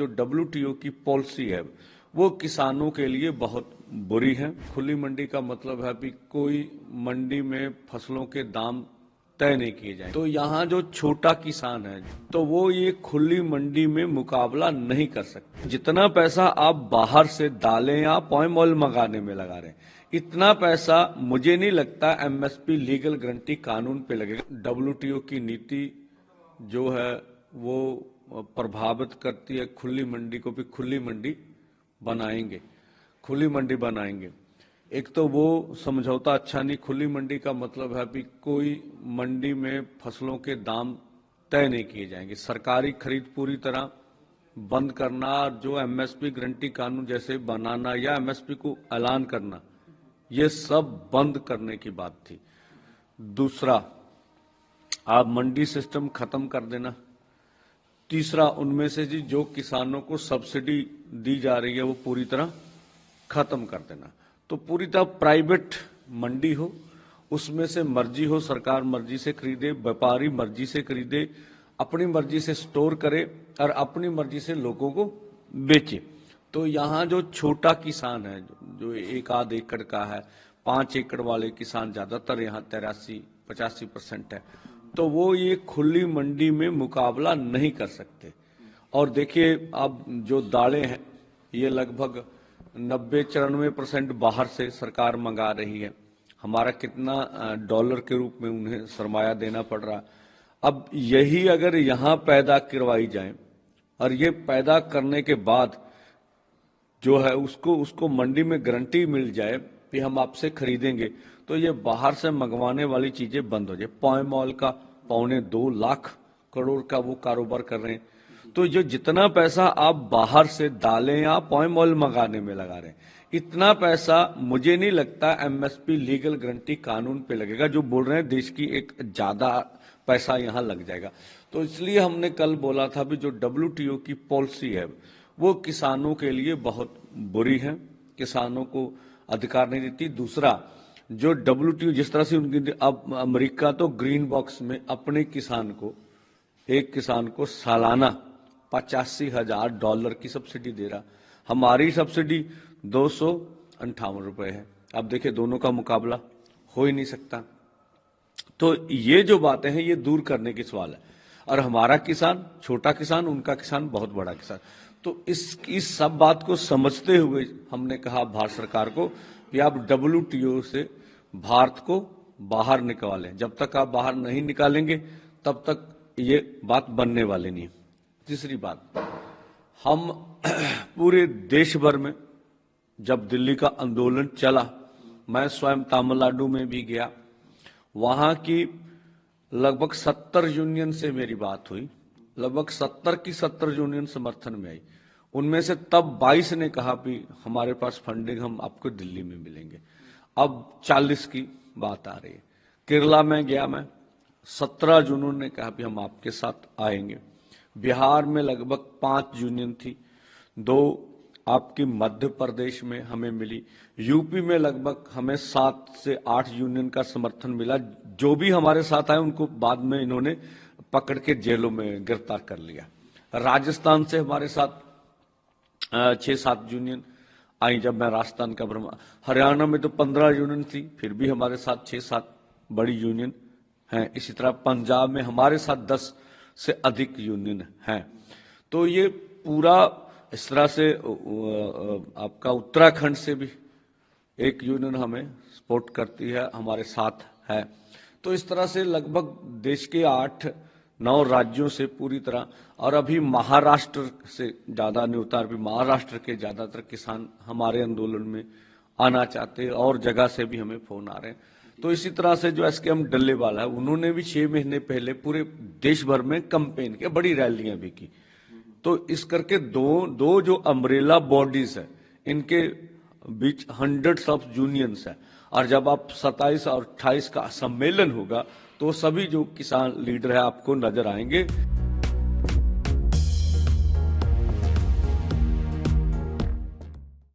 जो WTO की policy है वो किसानों के लिए बहुत बुरी है। खुली मंडी का मतलब है कि कोई मंडी में फसलों के दाम तय नहीं किए जाए, तो यहाँ जो छोटा किसान है तो वो ये खुली मंडी में मुकाबला नहीं कर सकते। जितना पैसा आप बाहर से दालें या पॉम ऑयल मंगाने में लगा रहे हैं, इतना पैसा मुझे नहीं लगता MSP लीगल गारंटी कानून पे लगेगा। WTO की नीति जो है वो प्रभावित करती है खुली मंडी को, भी खुली मंडी बनाएंगे। एक तो वो समझौता अच्छा नहीं। खुली मंडी का मतलब है कि कोई मंडी में फसलों के दाम तय नहीं किए जाएंगे। सरकारी खरीद पूरी तरह बंद करना, जो MSP गारंटी कानून जैसे बनाना या MSP को ऐलान करना, ये सब बंद करने की बात थी। दूसरा, आप मंडी सिस्टम खत्म कर देना। तीसरा, उनमें से जो किसानों को सब्सिडी दी जा रही है वो पूरी तरह खत्म कर देना। तो पूरी तरह प्राइवेट मंडी हो, उसमें से मर्जी हो, सरकार मर्जी से खरीदे, व्यापारी मर्जी से खरीदे, अपनी मर्जी से स्टोर करे और अपनी मर्जी से लोगों को बेचे। तो यहाँ जो छोटा किसान है, जो 1-8 एकड़ का है, 5 एकड़ वाले किसान ज्यादातर यहाँ 83-85% है, तो वो ये खुली मंडी में मुकाबला नहीं कर सकते। और देखिए, अब जो दालें हैं ये लगभग 90-94% बाहर से सरकार मंगा रही है। हमारा कितना डॉलर के रूप में उन्हें सरमाया देना पड़ रहा। अब यही अगर यहाँ पैदा करवाई जाए और ये पैदा करने के बाद जो है उसको मंडी में गारंटी मिल जाए कि हम आपसे खरीदेंगे, तो ये बाहर से मंगवाने वाली चीजें बंद हो जाए। पॉम ऑयल का 2.25 लाख करोड़ का वो कारोबार कर रहे हैं। तो जो जितना पैसा आप बाहर से दालें या पॉम ऑयल मंगाने में लगा रहे हैं, इतना पैसा मुझे नहीं लगता MSP लीगल गारंटी कानून पे लगेगा। जो बोल रहे हैं देश की एक ज्यादा पैसा यहाँ लग जाएगा। तो इसलिए हमने कल बोला था भी जो WTO की पॉलिसी है वो किसानों के लिए बहुत बुरी है, किसानों को अधिकार नहीं देती। दूसरा, जो WTO जिस तरह से उनकी, अब अमेरिका तो ग्रीन बॉक्स में अपने एक किसान को सालाना $85,000 की सब्सिडी दे रहा। हमारी सब्सिडी 258 रुपए है। अब देखिए, दोनों का मुकाबला हो ही नहीं सकता। तो ये जो बातें हैं ये दूर करने की सवाल है। और हमारा किसान छोटा किसान, उनका किसान बहुत बड़ा किसान। तो इस सब बात को समझते हुए हमने कहा भारत सरकार को कि आप WTO से भारत को बाहर निकालें। जब तक आप बाहर नहीं निकालेंगे तब तक ये बात बनने वाली नहीं। तीसरी बात, हम पूरे देश भर में जब दिल्ली का आंदोलन चला, मैं स्वयं तमिलनाडु में भी गया। वहां की लगभग 70 यूनियन से मेरी बात हुई। लगभग 70 की 70 यूनियन समर्थन में आई। उनमें से तब 22 ने कहा कि हमारे पास फंडिंग, हम आपको दिल्ली में मिलेंगे। अब 40 की बात आ रही है। केरला में गया मैं, 17 यूनियन ने कहा कि हम आपके साथ आएंगे। बिहार में लगभग 5 यूनियन थी, 2 आपकी मध्य प्रदेश में हमें मिली। यूपी में लगभग हमें 7 से 8 यूनियन का समर्थन मिला। जो भी हमारे साथ आए उनको बाद में इन्होंने पकड़ के जेलों में गिरफ्तार कर लिया। राजस्थान से हमारे साथ 6-7 यूनियन आई जब मैं राजस्थान का भ्रमण। हरियाणा में तो 15 यूनियन थी, फिर भी हमारे साथ 6-7 बड़ी यूनियन हैं। इसी तरह पंजाब में हमारे साथ 10 से अधिक यूनियन हैं। तो ये पूरा इस तरह से आपका उत्तराखंड से भी एक यूनियन हमें सपोर्ट करती है, हमारे साथ है। तो इस तरह से लगभग देश के 8-9 राज्यों से पूरी तरह, और अभी महाराष्ट्र से ज्यादा नहीं होता, अभी महाराष्ट्र के ज्यादातर किसान हमारे आंदोलन में आना चाहते हैं और जगह से भी हमें फोन आ रहे हैं। तो इसी तरह से जो SKM डल्लेवाला है, उन्होंने भी 6 महीने पहले पूरे देश भर में कैंपेन किया, बड़ी रैलियां भी की। तो इस करके दो जो अम्ब्रेला बॉडीज है, इनके बीच हंड्रेड्स ऑफ यूनियंस है। और जब आप 27 और 28 का सम्मेलन होगा तो सभी जो किसान लीडर है आपको नजर आएंगे।